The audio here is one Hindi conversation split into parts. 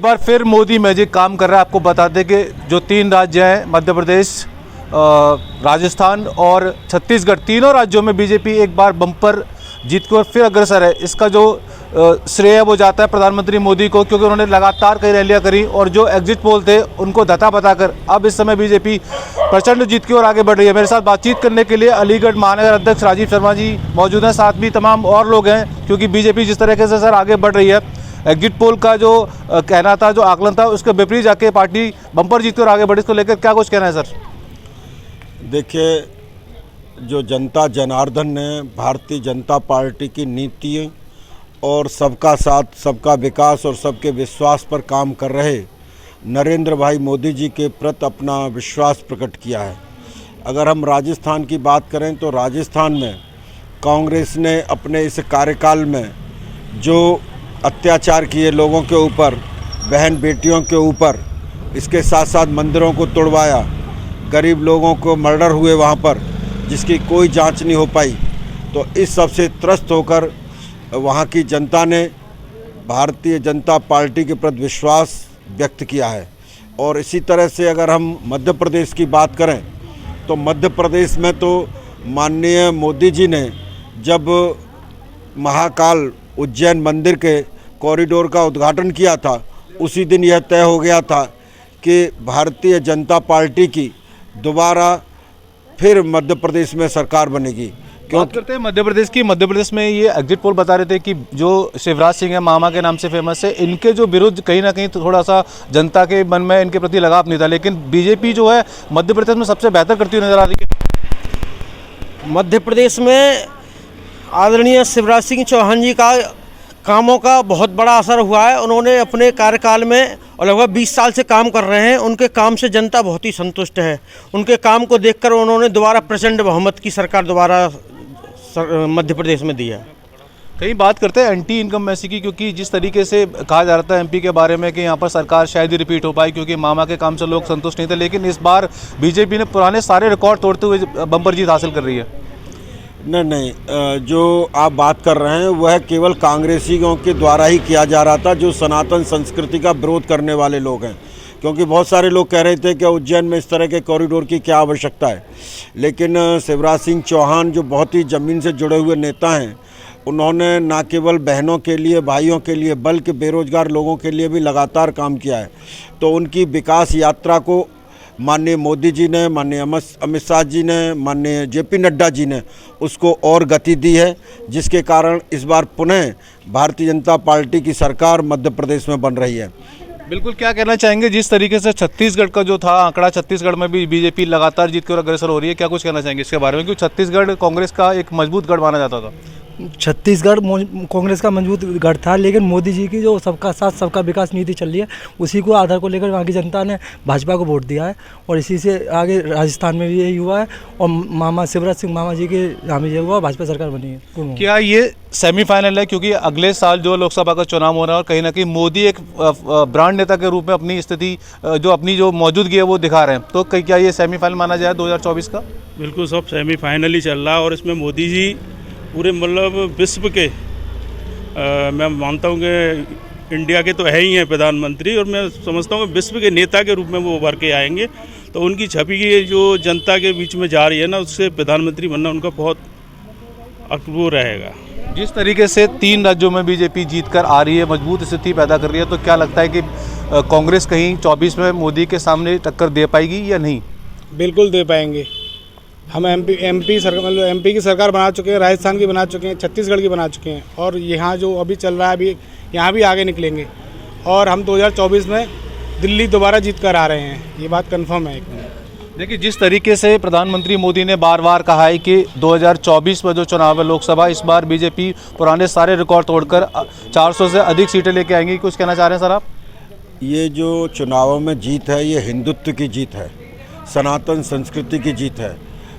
बार फिर मोदी मैजिक काम कर रहा है। आपको बता दें कि जो 3 राज्य हैं, मध्य प्रदेश, राजस्थान और छत्तीसगढ़, तीनों राज्यों में बीजेपी एक बार बम्पर जीत को फिर अग्रसर है। इसका जो श्रेय वो जाता है प्रधानमंत्री मोदी को, क्योंकि उन्होंने लगातार कई रैलियां करी और जो एग्जिट पोल थे उनको धता बताकर अब इस समय बीजेपी प्रचंड जीत की ओर आगे बढ़ रही है। मेरे साथ बातचीत करने के लिए अलीगढ़ महानगर अध्यक्ष राजीव शर्मा जी मौजूद हैं, साथ भी तमाम और लोग हैं, क्योंकि बीजेपी जिस तरीके से सर आगे बढ़ रही है, एग्जिट पोल का जो कहना था, जो आकलन था, उसके विपरीत जाके पार्टी बम्पर जीत कर आगे बढ़ी। इसको लेकर क्या कुछ कहना है सर? देखिए, जो जनता जनार्दन ने भारतीय जनता पार्टी की नीति और सबका साथ, सबका विकास और सबके विश्वास पर काम कर रहे नरेंद्र भाई मोदी जी के प्रति अपना विश्वास प्रकट किया है। अगर हम राजस्थान की बात करें तो राजस्थान में कांग्रेस ने अपने इस कार्यकाल में जो अत्याचार किए लोगों के ऊपर, बहन बेटियों के ऊपर, इसके साथ साथ मंदिरों को तोड़वाया, गरीब लोगों को मर्डर हुए वहाँ पर, जिसकी कोई जांच नहीं हो पाई। तो इस सब से त्रस्त होकर वहाँ की जनता ने भारतीय जनता पार्टी के प्रति विश्वास व्यक्त किया है। और इसी तरह से अगर हम मध्य प्रदेश की बात करें तो मध्य प्रदेश में तो माननीय मोदी जी ने जब महाकाल उज्जैन मंदिर के कॉरिडोर का उद्घाटन किया था, उसी दिन यह तय हो गया था कि भारतीय जनता पार्टी की दोबारा फिर मध्य प्रदेश में सरकार बनेगी। बात करते हैं मध्य प्रदेश की। मध्य प्रदेश में ये एग्जिट पोल बता रहे थे कि जो शिवराज सिंह है, मामा के नाम से फेमस है, इनके जो विरुद्ध कहीं ना कहीं थोड़ा सा जनता के मन में इनके प्रति लगाव नहीं था, लेकिन बीजेपी जो है मध्य प्रदेश में सबसे बेहतर करती हुई नजर आ रही है। मध्य प्रदेश में आदरणीय शिवराज सिंह चौहान जी का कामों का बहुत बड़ा असर हुआ है। उन्होंने अपने कार्यकाल में और लगभग 20 साल से काम कर रहे हैं। उनके काम से जनता बहुत ही संतुष्ट है। उनके काम को देखकर उन्होंने दोबारा प्रचंड बहुमत की सरकार दोबारा मध्य प्रदेश में दी है। कहीं बात करते हैं एंटी इनकम्बेंसी की, क्योंकि जिस तरीके से कहा जा रहा था एमपी के बारे में कि यहाँ पर सरकार शायद ही रिपीट हो पाई, क्योंकि मामा के काम से लोग संतुष्ट नहीं थे, लेकिन इस बार बीजेपी ने पुराने सारे रिकॉर्ड तोड़ते हुए बम्पर जीत हासिल कर रही है। नहीं, जो आप बात कर रहे हैं वह केवल कांग्रेसियों के द्वारा ही किया जा रहा था, जो सनातन संस्कृति का विरोध करने वाले लोग हैं। क्योंकि बहुत सारे लोग कह रहे थे कि उज्जैन में इस तरह के कॉरिडोर की क्या आवश्यकता है, लेकिन शिवराज सिंह चौहान जो बहुत ही ज़मीन से जुड़े हुए नेता हैं, उन्होंने न केवल बहनों के लिए, भाइयों के लिए, बल्कि बेरोजगार लोगों के लिए भी लगातार काम किया है। तो उनकी विकास यात्रा को माननीय मोदी जी ने, माननीय अमित शाह जी ने, माननीय जेपी नड्डा जी ने उसको और गति दी है, जिसके कारण इस बार पुनः भारतीय जनता पार्टी की सरकार मध्य प्रदेश में बन रही है। बिल्कुल, क्या कहना चाहेंगे जिस तरीके से छत्तीसगढ़ का जो था आंकड़ा, छत्तीसगढ़ में भी बीजेपी लगातार जीत की ओर अग्रसर हो रही है, क्या कुछ कहना चाहेंगे इसके बारे में? क्योंकि छत्तीसगढ़ कांग्रेस का एक मजबूत गढ़ माना जाता था। छत्तीसगढ़ कांग्रेस का मजबूत गढ़ था, लेकिन मोदी जी की जो सबका साथ सबका विकास नीति चल रही है, उसी को आधार को लेकर वहाँ की जनता ने भाजपा को वोट दिया है। और इसी से आगे राजस्थान में भी यही हुआ है और मामा शिवराज सिंह मामा जी के नाम ये हुआ, भाजपा सरकार बनी है। क्या ये सेमीफाइनल है? क्योंकि अगले साल जो लोकसभा का चुनाव हो रहा है और कहीं ना कहीं मोदी एक ब्रांड नेता के रूप में अपनी स्थिति, जो अपनी जो मौजूदगी है वो दिखा रहे हैं, तो क्या ये सेमीफाइनल माना जाए 2024 का? बिल्कुल, सब सेमीफाइनल ही चल रहा है और इसमें मोदी जी पूरे मतलब विश्व के मैं मानता हूँ कि इंडिया के तो है ही हैं प्रधानमंत्री, और मैं समझता हूँ कि विश्व के नेता के रूप में वो उभर के आएंगे। तो उनकी छवि की जो जनता के बीच में जा रही है ना, उससे प्रधानमंत्री बनना उनका बहुत अपूर्व रहेगा। जिस तरीके से 3 राज्यों में बीजेपी जीत कर आ रही है, मजबूत स्थिति पैदा कर रही है, तो क्या लगता है कि कांग्रेस कहीं 24 में मोदी के सामने टक्कर दे पाएगी या नहीं? बिल्कुल दे पाएंगे। हम एमपी की सरकार बना चुके हैं, राजस्थान की बना चुके हैं, छत्तीसगढ़ की बना चुके हैं, और यहाँ जो अभी चल रहा है अभी यहाँ भी आगे निकलेंगे। और हम 2024 में दिल्ली दोबारा जीत कर आ रहे हैं, ये बात कंफर्म है। देखिए, जिस तरीके से प्रधानमंत्री मोदी ने बार बार कहा है कि 2024 में जो चुनाव है लोकसभा, इस बार बीजेपी पुराने सारे रिकॉर्ड तोड़कर 400 से अधिक सीटें लेके आएंगी, कुछ कहना चाह रहे हैं सर आप? ये जो चुनावों में जीत है, ये हिंदुत्व की जीत है, सनातन संस्कृति की जीत है।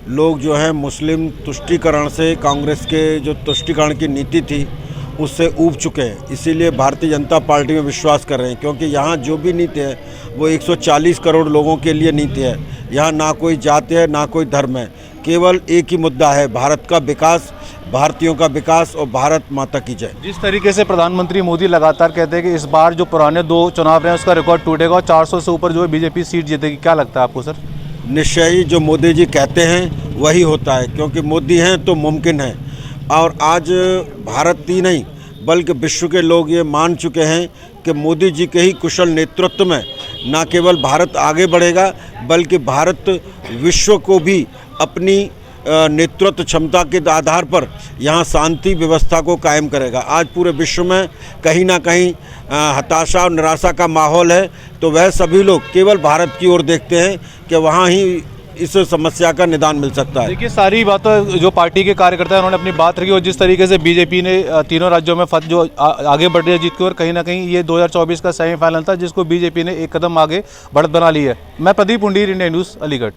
लोग जो है मुस्लिम तुष्टीकरण से, कांग्रेस के जो तुष्टीकरण की नीति थी उससे ऊब चुके हैं, इसीलिए भारतीय जनता पार्टी में विश्वास कर रहे हैं। क्योंकि यहाँ जो भी नीति है वो 140 करोड़ लोगों के लिए नीति है। यहाँ ना कोई जाति है, ना कोई धर्म है, केवल एक ही मुद्दा है, भारत का विकास, भारतीयों का विकास और भारत माता की जय। जिस तरीके से प्रधानमंत्री मोदी लगातार कहते हैं कि इस बार जो पुराने 2 चुनाव रहे हैं उसका रिकॉर्ड टूटेगा और 400 से ऊपर जो है बीजेपी सीट जीतेगी, क्या लगता है आपको सर? निश्चय ही जो मोदी जी कहते हैं वही होता है, क्योंकि मोदी हैं तो मुमकिन है। और आज भारत ही नहीं बल्कि विश्व के लोग ये मान चुके हैं कि मोदी जी के ही कुशल नेतृत्व में न केवल भारत आगे बढ़ेगा बल्कि भारत विश्व को भी अपनी नेतृत्व क्षमता के आधार पर यहाँ शांति व्यवस्था को कायम करेगा। आज पूरे विश्व में कहीं ना कहीं हताशा और निराशा का माहौल है, तो वह सभी लोग केवल भारत की ओर देखते हैं कि वहाँ ही इस समस्या का निदान मिल सकता है। देखिए, सारी बातें जो पार्टी के कार्यकर्ता हैं उन्होंने अपनी बात रखी और जिस तरीके से बीजेपी ने तीनों राज्यों में जो आगे बढ़ रही है जीत की ओर, कहीं ना कहीं ये 2024 का सेमीफाइनल था जिसको बीजेपी ने एक कदम आगे बढ़त बना ली है। मैं प्रदीप उंडीर, इंडिया न्यूज़, अलीगढ़।